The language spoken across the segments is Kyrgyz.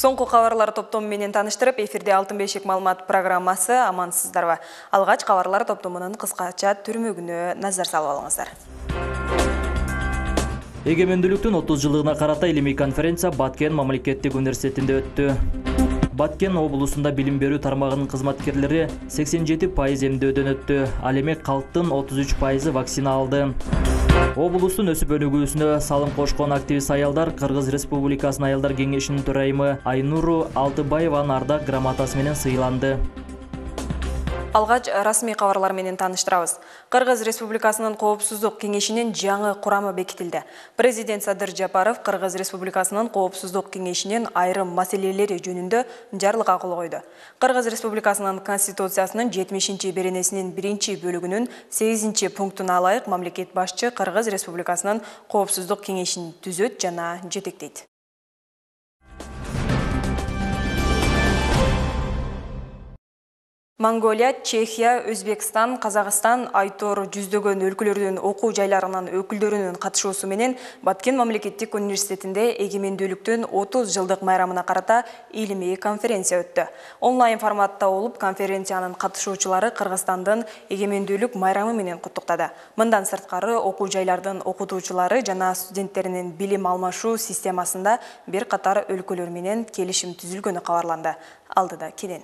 Соңку кабарлар топтому менен таныштырып, эфирде Алтын бешик маалымат программасы. Амансыздарбы. Алгач кабарлар топтомунун кыскача түрмөгүнө назар салып алыңыздар. Эгемендүүлүктүн 30 жылдыгына карата илимий конференция Баткен мамлекеттик университетинде өттү. Баткен облусунда билим берүү тармагынын кызматкерлери 87% эмдөөдөн өттү. Ал эми калктын 33% вакцина алды. Облустун өсүп өнүгүүсүнө салым кошкон активист аялдар Кыргыз Республикасынын аялдар кеңешинин төрайымы Айнуру Алтыбаеванын ардак грамотасы менен сыйланды. Алгач расмий кабарлар менен таныштырабыз. Кыргыз Республикасынын Коопсуздук кеңешинин жаңы курамы бекитилди. Президент Садыр Жапаров Кыргыз Республикасынын Коопсуздук кеңешинин айрым маселелери жөнүндө жарлыкка кол койду. Кыргыз Республикасынын Конституциясынын 70-беренесинин 1-бөлүгүнүн 8-пунктуна ылайык мамлекет башчы Кыргыз Республикасынын Коопсуздук кеңешин түзөт жана жетектейт. Монголия, Чехия, Өзбекстан, Казакстан, Айтор жүздөгөн өлкөлөрдүн окуу жайларынын өкүлдөрүнүн катышуусу менен Баткен мамлекеттик университетинде эгемендүүлүктүн 30 жылдык майрамына карата илимий конференция өттү. Онлайн форматта болуп, конференциянын катышуучулары Кыргызстандын эгемендүүлүк майрамы менен куттуктады. Мындан сырткары окуу жайлардын окутуучулары жана студенттеринин билим алмашуу системасында бир катар өлкөлөр менен келишим түзүлгөнү кабарланды. Алдыда келин.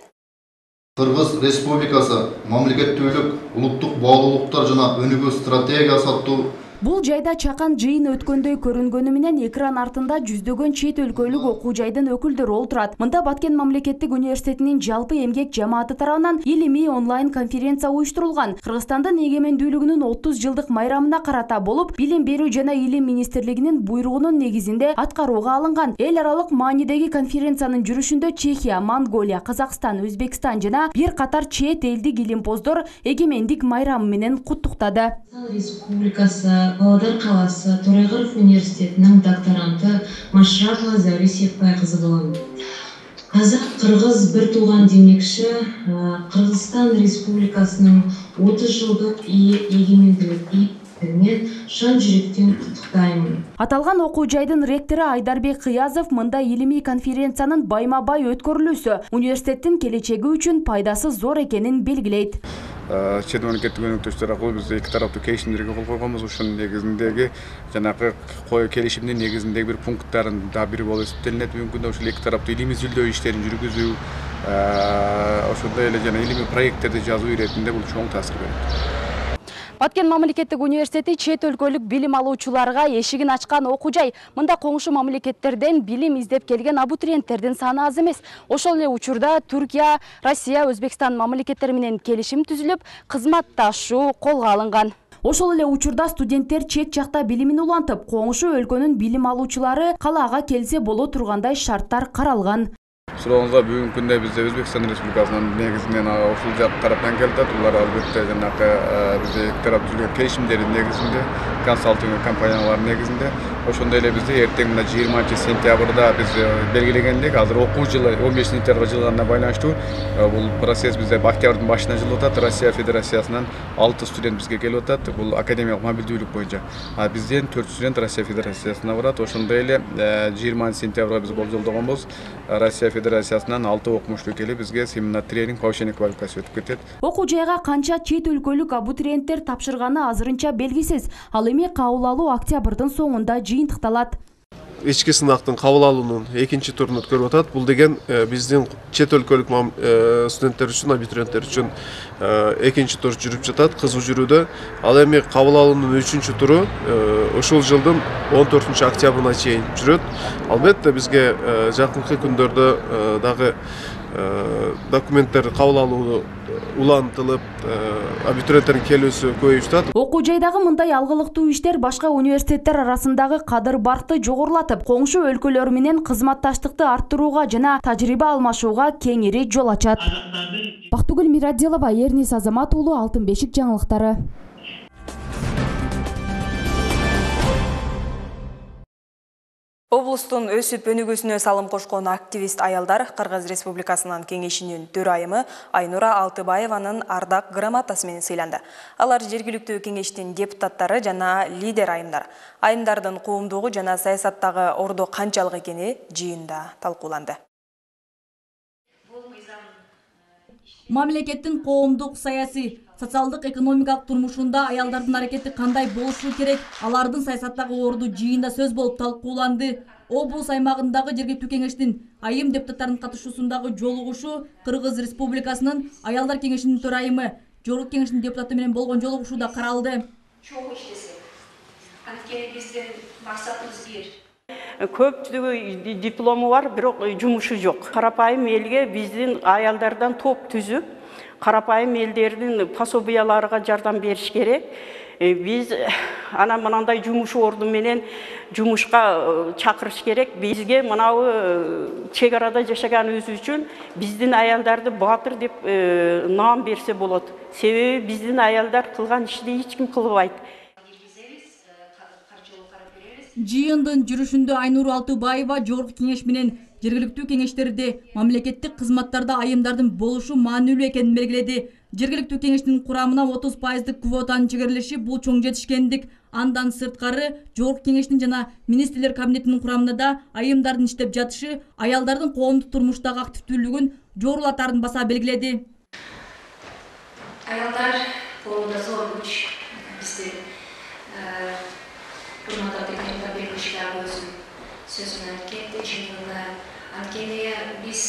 Кыргыз Республикасы мамлекеттүүлүк, улуттук баалуулуктар жана өнүгүү стратегиясы аттуу Бул жайда чакан жыйын өткөндөй көрүнгөнү менен экран артында жүздөгөн чет өлкөлүк окуу жайдын өкүлдөрү олтурат. Мында Баткен мамлекеттик университетинин жалпы эмгек жамааты тарабынан илимий онлайн конференция уюштурулган. Кыргызстандын эгемендүүлүгүнүн 30 жылдык майрамына карата болуп, билим берүү жана илим министрлигинин буйругунун негизинде аткарууга алынган. Эл аралык маанидеги конференциянын жүрүшүндө Чехия, Монголия, Казакстан, Өзбекстан жана бир катар чет элдик илимпоздор эгемендик майрамы менен куттуктады. Республикасы Павлодар қаласы Торайғыров университетінің докторанты Машрапова Зәуре Серікбайқызы болам. Қазақ Қырғыз бір туған демекші, Қырғызстан Республикасының 30 жылдық егеменділік мен шын жүректен құттықтаймын. Аталган окуу жайдын ректору Айдарбек Кыязов мында илимий конференциянын байма-бай өткөрүлүүсү университеттин келечеги үчүн пайдасы зор экенин белгилейт. Чет мемлекеттик өнөктөштөр аркылуу биз эки тараптуу келишимдерге кол койгонбуз. Ошонун негизиндеги жанагы келишимдин негизиндеги бир пункттарын да бири болуп эсептелинет. Бүгүнкү күндө ушул эки тараптуу илимий изилдөө иштерин жүргүзүү, ошондой эле жана илимий проекттерди жазуу иретинде бул чоң таасир берет. Баткен мамлекеттик университети чет өлкөлүк билим алуучуларга эшигин ачкан окуу жай. Мында коңшу мамлекеттерден билим издеп келген абитуриенттердин саны аз эмес. Ошол эле учурда Түркия, Россия, Өзбекстан мамлекеттери менен келишим түзүлүп, кызматташуу колго алынган. Ошол эле учурда студенттер чет жакта билимин улантып, коңшу өлкөнүн билим алуучулары калаага келсе боло тургандай шарттар каралган. Сурооңузга бүгүнкү күндө бизде Өзбекстан Республикасынын негизинен ушул жак тараптан келди. Булар албетте жанагы бизде эки тарап түзүлгөн келишимдердин негизинде, консалтинг компаниялардын негизинде. Ошондой эле бизде эртең мына 20-сентябрда биз белгилегендик, азыр окуу жылы 15-сентябрга жылганына байланыштуу бул процесс бизде октябрдын башына жылып атат. Россия Федерациясынан 6 студент бизге келип атат. Бул академиялык мобилдүүлүк боюнча. Бизден 4 студент Россия Федерациясына барат. Ошондой эле 20-сентябрга биз болжолдогонбуз. Россия Федерациясынан 6 окумуштуу келип бизге семинар тренинг повышение квалификации өтүп кетет. Окуу жайга канча чет өлкөлүк абитуриенттер тапшырганы азырынча белгисиз. Ал эми кабыл алуу октябрдын соңунда жыйынтыкталат. Ички сынактын кабыл алуунун экинчи турун өткөрүп атат. Бул деген биздин чет өлкөлүк студенттер үчүн, абитуриенттер үчүн экинчи тур жүрүп жатат, кызуу жүрүүдө. Ал эми кабыл алуунун 3-чү туру ушул жылдын 14 октябрына чейин жүрөт. Албетте бизге жакынкы күндөрдө дагы документтер кабыл алуу улантылып, абитуриенттердин келүүсү көбөйүп жатат. Окуу жайдагы мындай алгылыктуу иштер башка университеттер арасындагы кадыр баркты жогорулатып, коңшу өлкөлөр менен кызматташтыкты арттырууга жана тажрыйба алмашууга кеңири жол ачат. Бактыгүл Мирадилова, Эрнис Азамат уулу, Алтын бешик жаңылыктары. Облустун өсүп өнүгүүсүнө салым кошкон активист аялдар Кыргыз Республикасынын кеңешинин төрайымы Айнура Алтыбаеванын ардак грамотасы менен сыйланды. Алар жергиликтүү кеңештин депутаттары жана лидер айымдар. Айымдардын коомдугу жана саясаттагы орду канчалык экени жыйында талкууланды. Мамлекеттин коомдук, саясий, социалдык, экономикалык турмушунда аялдардын аракети кандай болушу керек, алардын саясаттагы орду жыйында сөз болуп талкууланды. Облус аймагындагы жергиликтүү кеңештин айым депутаттарынын катышуусундагы жолугушуу Кыргыз Республикасынын аялдар кеңешинин төрайымы, Жогорку кеңештин депутаты менен болгон жолугушууда каралды. Чоң иштесек, анткени биздин максатыбыз бир. Көптөгө диплому бар, бирок жумушу жок. Карапайым элге биздин аялдардан топ түзүп, карапайым элдердин пособияларга жардам бериш керек. Биз ана мынандай жумушу орду менен жумушка чакырыш керек. Бизге мынау чек арада жашаганыбыз үчүн биздин аялдарды баатыр деп наам берсе болот. Себеби биздин аялдар кылган ишти эч ким кылбайт. Жыйындын жүрүшүндө Айнуру Алтыбаева Жогорку кеңеш менен жергиликтүү кеңештерде мамлекеттик кызматтарда айымдардын болушу маанилүү экенин белгиледи. Жергиликтүү кеңештин курамына 30% квотанын чегерилиши бул чоң жетишкендик. Андан сырткары Жогорку кеңештин жана министрлер кабинетинин курамында да айымдардын иштеп жатышы аялдардын коомдук турмуштагы активдүүлүгүн жогорулатарын баса белгиледи. Аялдар коомдо зор күч. Бизди өзүн сөзүн кетти, чындыгында анткени биз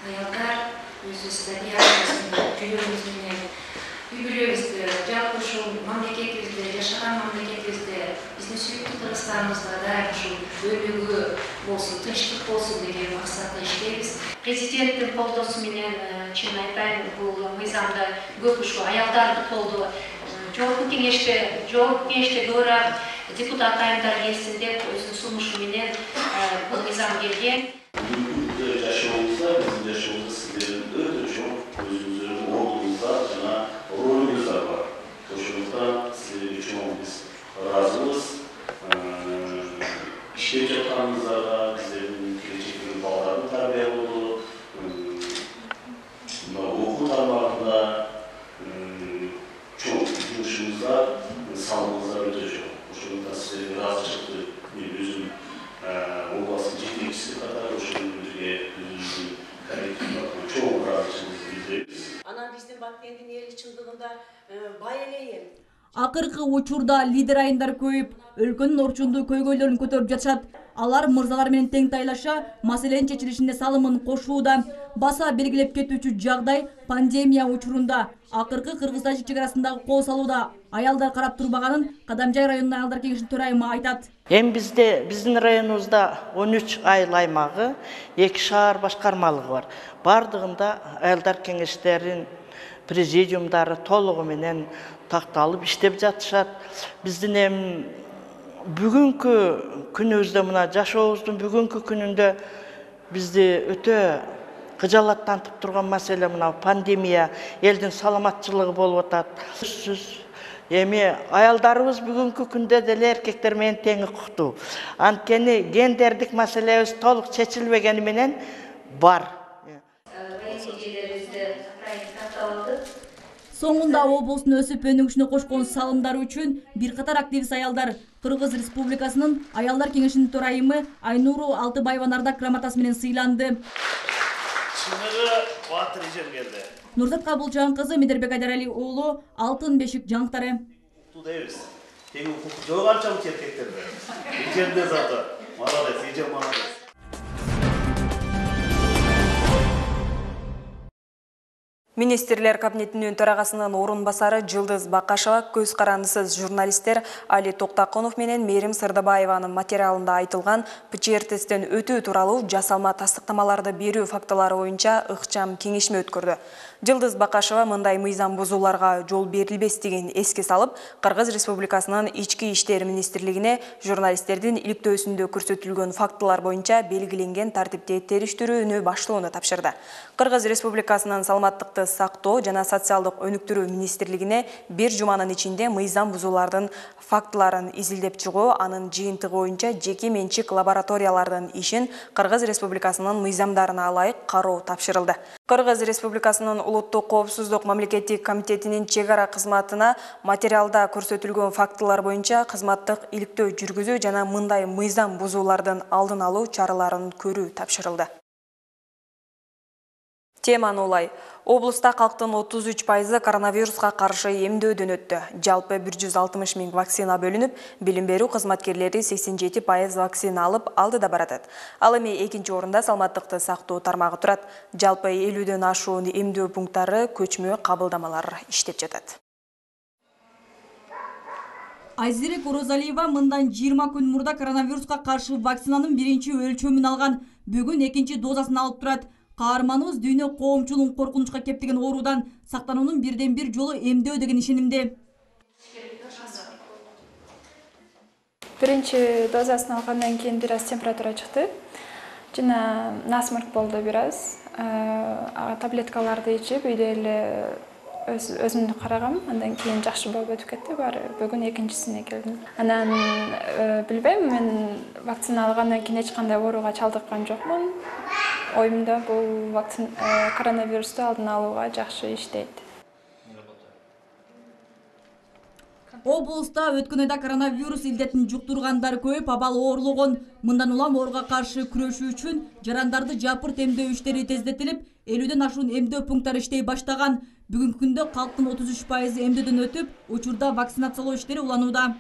аялдар өзүбүздүн жүрөгүбүз менен үй бүлөбүздү, жалпы ушул мамлекетибизде, жашаган мамлекетибизде, биздин сүйүктүү Кыргызстаныбызда дайым ушул өнүгүү болсун, тынчтык болсун деген максатта иштейбиз. Президенттин колдоосу менен чын айтайын, бул мыйзамда көп ушул аялдарды колдоо Жогорку кеңеште көбүрөөк депутат айымдар келсин деп өзүнүн сунушу менен бул мыйзам келген. Бүгүнкү жашообузда, биздин жашообузда сиздердин өтө чоң өзүңүздөрдүн ордуңузда жана ролуңуздар бар. Ошондуктан сиздерге чоң биз ыраазыбыз. Иштеп жатканыңыздарга, биздердин келечектеги балдардын тарбиялоодо, окуу тармагында чоң жумушуңузда салымыңыздар өтө чоң. Ошондуктан сиздерге ыраазычылыкты мен өзүм областын жетекчиси катары ошондорге өзүбүздүн коллективге чоң ыраазычылыгыбызды билдиребиз. Анан биздин Баткендин эли чындыгында бай эле эл. Акыркы учурда лидер айымдар көйүп, өлкөнүн орчундуу көйгөйлөрүн көтөрүп жатышат. Алар мырзалар менен тең тайлаша, маселенин чечилишине салымын кошууда. Баса белгилеп кетүүчү жагдай пандемия учурунда акыркы Кыргыз-Тажик чек арасындагы кол салууда аялдар карап турбаганын Кадамжай районунун аялдар кеңешинин төрайымы айтат. Эми биздин районубузда 13 айыл аймагы, 2 шаар башкармалыгы бар. Бардыгында аялдар кеңештерин президиумдары толугу менен такталып иштеп жатышат. Биздин эми бүгүнкү күнүбүздө, мына жашообуздун бүгүнкү күнүндө бизди өтө кыжалаттантып турган маселе мына пандемия, элдин саламатчылыгы болуп атат. Эми аялдарыбыз бүгүнкү күндө деле эркектер менен тең укуктуу. Анткени гендердик маселебиз толук чечилбегени менен бар. Соңунда облустун өсүп өнүгүшүнө кошкон салымдары үчүн бир катар активист аялдар Кыргыз Республикасынын аялдар кеңешинин төрайымы Айнуру Алтыбаева Нардак грамотасы менен сыйланды. Чыныгы баатыр ижем келди. Нурзат Кабылжан кызы, Медербек Айдарали уулу, Алтын бешик жаңктары. Тудайбыз. Тең укук жок анчалык эркектерде. Ижемде заты. Молодец, ижем молодец. Министрлер кабинетинин төрагасынын орун басары Жылдыз Бакашева көз карандысыз журналисттер Али Токтаконов менен Мерим Сырдабаеванын материалында айтылган ПЧР тесттен өтүү тууралуу жасалма тастыктамаларды берүү фактылары боюнча ыкчам кеңешме өткөрдү. Жылдыз Бакашева мындай мыйзам бузууларга жол берилбестигин эске салып, Кыргыз Республикасынын Ички иштер министрлигине журналисттердин иликтөөсүндө көрсөтүлгөн фактылар боюнча белгиленген тартипте териштирүүнү баштоону тапшырды. Кыргыз Республикасынын саламаттыкты сактоо жана социалдык өнүктүрүү министрлигине бир жуманын ичинде мыйзам бузуулардын фактыларын изилдеп чыгуу, анын жыйынтыгы боюнча жеке менчик лабораториялардын ишин Кыргыз Республикасынын мыйзамдарына ылайык кароо тапшырылды. Кыргыз Республикасынын Улуттук коопсуздук мамлекеттик комитетинин чек ара кызматына материалда көрсөтүлгөн фактылар боюнча кызматтык иликтөө жүргүзүү жана мындай мыйзам бузуулардын алдын алуу чараларын көрүү тапшырылды. Теманы олай. Облыста халықтың 33% коронавирусқа қаршы емдеуден өтті. Жалпы 160 000 вакцина бөлініп, білім беру қызматкерлері 87% вакцина алып алдыда баратады. Ал эми экинчи орында саламаттыкты сактоо тармагы турат. Жалпы 50ден ашуун эмдөө пункттары көчмө кабылдамалар иштеп жатат. Айзирек Орозалиева мындан 20 күн мурда коронавируска каршы вакцинанын биринчи өлчөмүн алган. Бүгүн экинчи дозасын алып турат. Каарманыбыз дүйнө коомчулугун коркунучка кептеген оорудан сактануунун бирден бир жолу эмдөө деген ишенимде. Биринчи дозасын алгандан кийин бир аз температура чыкты. Жана насморк болду бир аз. Таблеткаларды ичип, үйдө эле өзүмдү карагам. Андан кийин жакшы болуп өтүп кетти. Баары бүгүн экинчисине келдим. Анан билбейм, мен вакцина алгандан кийин эч кандай ооруга чалдыккан жокмун. Оюмда бул коронавирусту алдын алууга жакшы иштейт. Облыста өткөн айда коронавирус илдетин жуктургандар көбөйүп, абал оорлогон. Мындан улам ооруга каршы күрөшүү үчүн жарандарды жапырт эмдөө иштери тездетилип, 50ден ашуун эмдөө пункттары иштей баштаган. Бүгүнкү күндө калктын 33% эмдөөдөн өтүп, учурда вакцинациялоо иштери уланууда.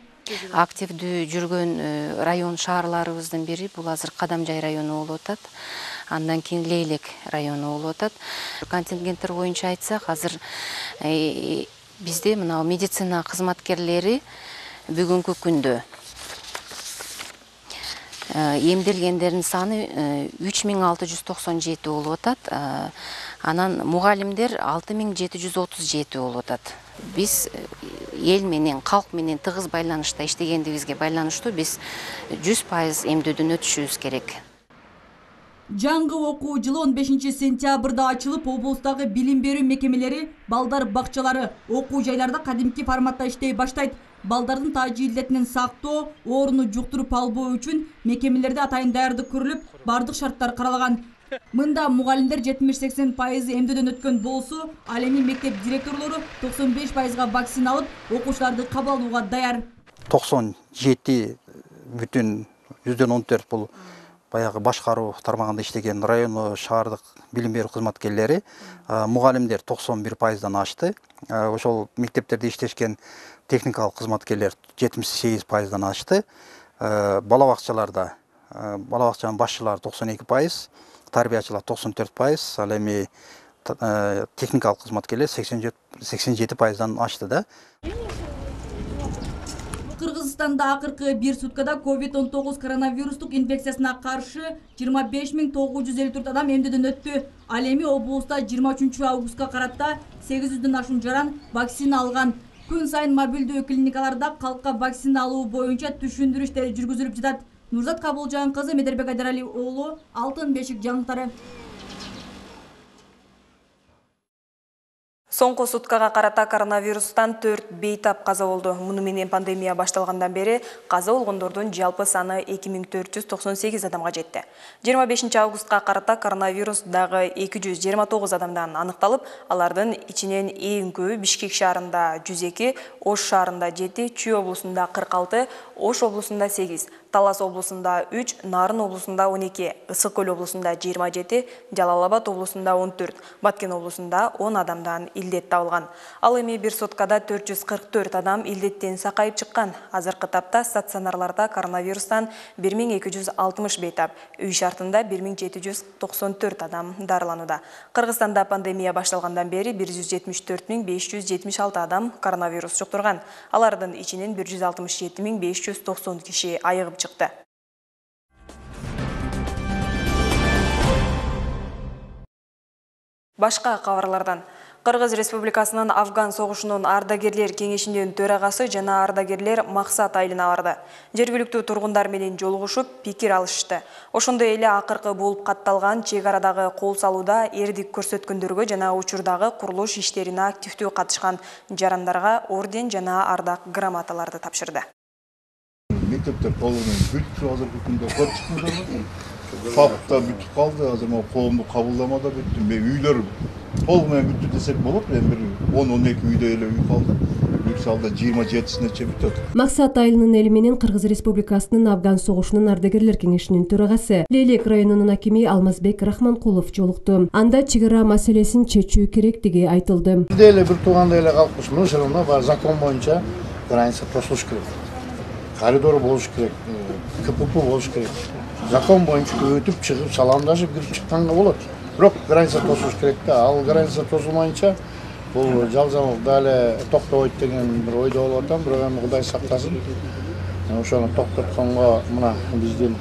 Активдүү жүргөн район шаарларыбыздын бири бул азыр Кадамжай району болуп атат. Андан кийин Лейлек району болуп атат. Контингенттер боюнча айтсак, азыр бизде мына медицина кызматкерлери бүгүнкү күндө эмделгендердин саны 3697 болуп атат. Анан мугалимдер 6737 болуп атат. Биз эл менен, калк менен тыгыз байланышта иштегендигибизге байланыштуу биз 100% эмдөөдөн өтүшүбүз керек. Жаңгы окуу жылы 15 сентябрда ачылып, облустагы билим берүү мекемелери, балдар бакчалары, окуу жайларда кадимки форматта иштей баштайт. Балдардын таажы илдетинен сактоо, ооруну жуктуруп албоо үчүн мекемелерде атайын даярдык көрүлүп, бардык шарттар каралган. Мында мугалимдер 70-80% эмдөөдөн өткөн болсо, ал эми мектеп директорлору 95%га вакцина алып, окуучуларды кабыл алууга даяр. 97,14 бул баягы башкаруу тармагында иштеген району шаардык билим берүү кызматкерлери, мугалимдер 91%дан ашты. Ошол мектептерде иштешкен техникалык кызматкерлер 78%дан ашты. Бала бакчанын башчылары 92%, тарбиячылар 94%, ал эми техникалык кызматкерлер 87%дан ашты да. Кыргызстанда акыркы бир суткада COVID-19 коронавирустук инфекциясына каршы 25954 адам эмдөөдөн өттү. Ал эми облуста 23 августка карата 800дөн ашуун жаран вакцина алган. Күн сайын мобилдүү клиникаларда калкка вакцина алуу боюнча түшүндүрүү иштери жүргүзүлүп жатат. Нурзат Кабылжан кызы, Медербек Айдарали уулу, Алтын бешик жаңылыктары. Соңку суткага карата коронавирустан 4 бейтап каза болду. Муну менен пандемия башталгандан бери каза болгондордун жалпы саны 2498 адамга жетти. 25 августка карата коронавирус дагы 229 адамдан аныкталып, алардын ичинен эң көбү Бишкек шаарында 102, Ош шаарында 7, Чүй облусунда 46, Ош облусунда 8, Талас облусунда 3, Нарын облусунда 12, Ысык Көл облусунда 27, Жалал Абад облусунда 14, Баткен облусунда 10 адамдан илдет табылган. Ал эми бир суткада 444 адам илдеттен сакайып чыккан. Азыркы тапта стационарларда коронавирустан 1260 бейтап, үй шартында 1794 адам дарыланууда. Кыргызстанда пандемия башталгандан бери 174576 адам коронавирус жуктурган. Алардын ичинен 167590 киши айыгып чыкты. Башка кабарлардан. Кыргыз Республикасынын Афган согушунун ардагерлер кеңешинин төрагасы жана ардагерлер Максат айылына барды. Жергиликтүү тургундар менен жолугушуп, пикир алышты. Ошондой эле акыркы болуп катталган чек арадагы кол салууда эрдик көрсөткөндөргө жана учурдагы курулуш иштерине активдүү катышкан жарандарга орден жана ардак грамоталарды тапшырды. Мектептер толугунан бүтүп азыркы күндө көп чыкмады. Сапта бүтүп калды, азыр могу коомдук кабылдамада бүттү. Үйлөр толугунан бүттү десек болот. Эми бир 10-12 үйдө эле үй калды. мисалда 27-сине бүтөт. Максат айылынын эли менен Кыргыз Республикасынын Афган согушунун ардагерлер кеңешинин төрагасы Лейлек районунун акими Алмазбек Рахманкулов жолукту. Анда чек ара маселесин чечүү керектиги айтылды. Бизде эле бир туугандай эле калыппыз. Мына бар закон боюнча граница тосулуш керек. Коридор болуш керек, КПП болуш керек. Закон боюнча өтүп чыгып саламдашып кирип чыкканга болот. Бирок граница тосулуш керек да. Ал граница тосулмайынча бул жалжамык дале токтобойт деген бир ойдо болуп атам. Бирок эми Кудай сактасын. Ошону токтотконго мына биздин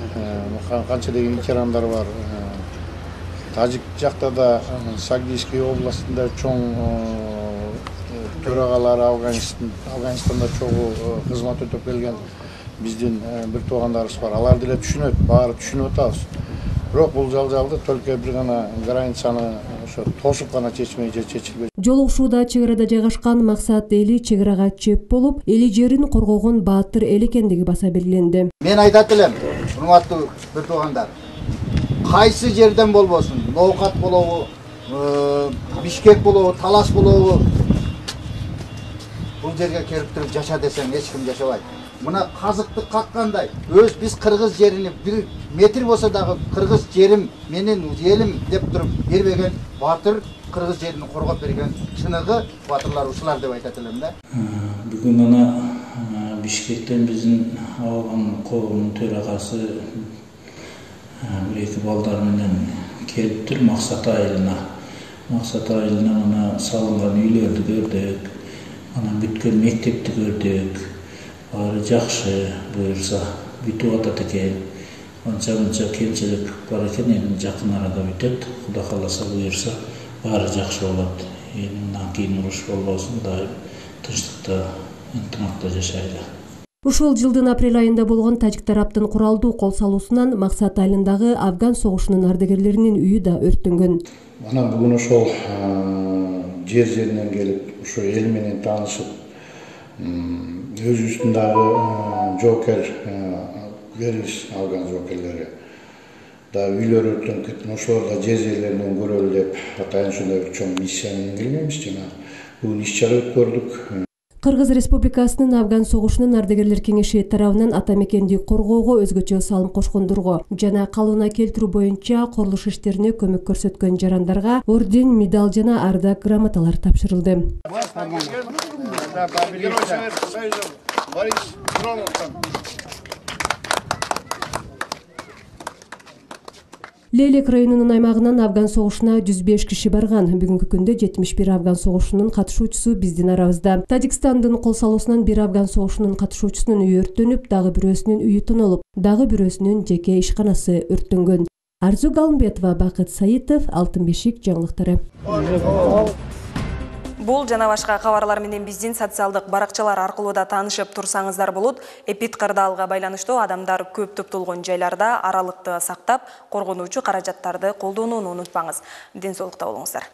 канча деген ветерандар бар. Тажик жакта да Сагдийский областында чоң төрагалары Афганистанда чогуу кызмат өтөп келген биздин бир туугандарыбыз бар. Алар деле түшүнөт, баары түшүнүп атабыз. Бирок бул жалжалды только бир гана границаны ошо тосуп гана чечилбейт. Жолугушууда чек арада жайгашкан Максат эли чек арага чеп болуп, эли жерин коргогон баатыр эл экендиги баса белгиленди. Мен айтат элем, урматтуу бир туугандар, кайсы жерден болбосун, Ноокат болобу, Бишкек болобу, Талас болобу, бул жерге келип туруп жаша десең эч ким жашабайт. Мына казыкты каккандай, биз кыргыз жерини бир метр болсо дагы кыргыз жерим менин элим деп туруп бербеген баатыр, кыргыз жерин коргоп берген чыныгы баатырлар ушулар деп айтат элем да. Бүгүн ана Бишкектен биздин Афган коомунун төрагасы эки балдар менен келиптир Максат айылына. Максат айылына ана салынган үйлөрдү көрдүк, ана бүткөн мектепти көрдүк. Баары жакшы буюрса бүтүп атат экен. Анча-мынча кемчилик бар экен, эми жакын арада бүтөт. Кудай кааласа буюрса баары жакшы болот. Мындан кийин уруш болбосун, дайым тынчтыкта, ынтымакта жашайлы. Ушул жылдын апрель айында болгон тажик тараптын куралдуу кол салуусунан Максат айылындагы Афган согушунун ардагерлеринин үйү да өрттөнгөн. Мына бүгүн ошол жеринен келип, ошо эл менен таанышып, өзүбүздүндагы жоокер бериш алган жоокерлери да үйлөр өрттөнүп кеткен, ошолор да жерлеринен көрөлү деп атайын ушундай бир чоң миссия менен келгенбиз. Жана бүгүн иш чара өткөрдүк. Кыргыз Республикасынын Афган согушунун ардагерлер кеңеши тарабынан ата мекенди коргоого өзгөчө салым кошкондурго жана калыбына келтирүү боюнча курулуш иштерине көмөк көрсөткөн жарандарга орден, медаль жана ардак грамоталар тапшырылды. Лейлек районунун аймагынан Афган согушуна 105 киши барган. Бүгүнкү күндө 71 Афган согушунун катышуучусу биздин арабызда. Тажикстандын кол салуусунан бир Афган согушунун катышуучусунун үйү өрттөнүп, дагы бирөөсүнүн үйү тонолуп, дагы бирөөсүнүн жеке ишканасы өрттөнгөн. Арзу Галымбетова, Бакыт Саитов, Алтын бешик жаңылыктары. Бул жана башка кабарлар менен биздин социалдык баракчалар аркылуу да таанышып турсаңыздар болот. Эпид кырдаалга байланыштуу адамдар көп топтолгон жайларда аралыкты сактап, коргонуучу каражаттарды колдонууну унутпаңыз. Ден соолукта болуңуздар.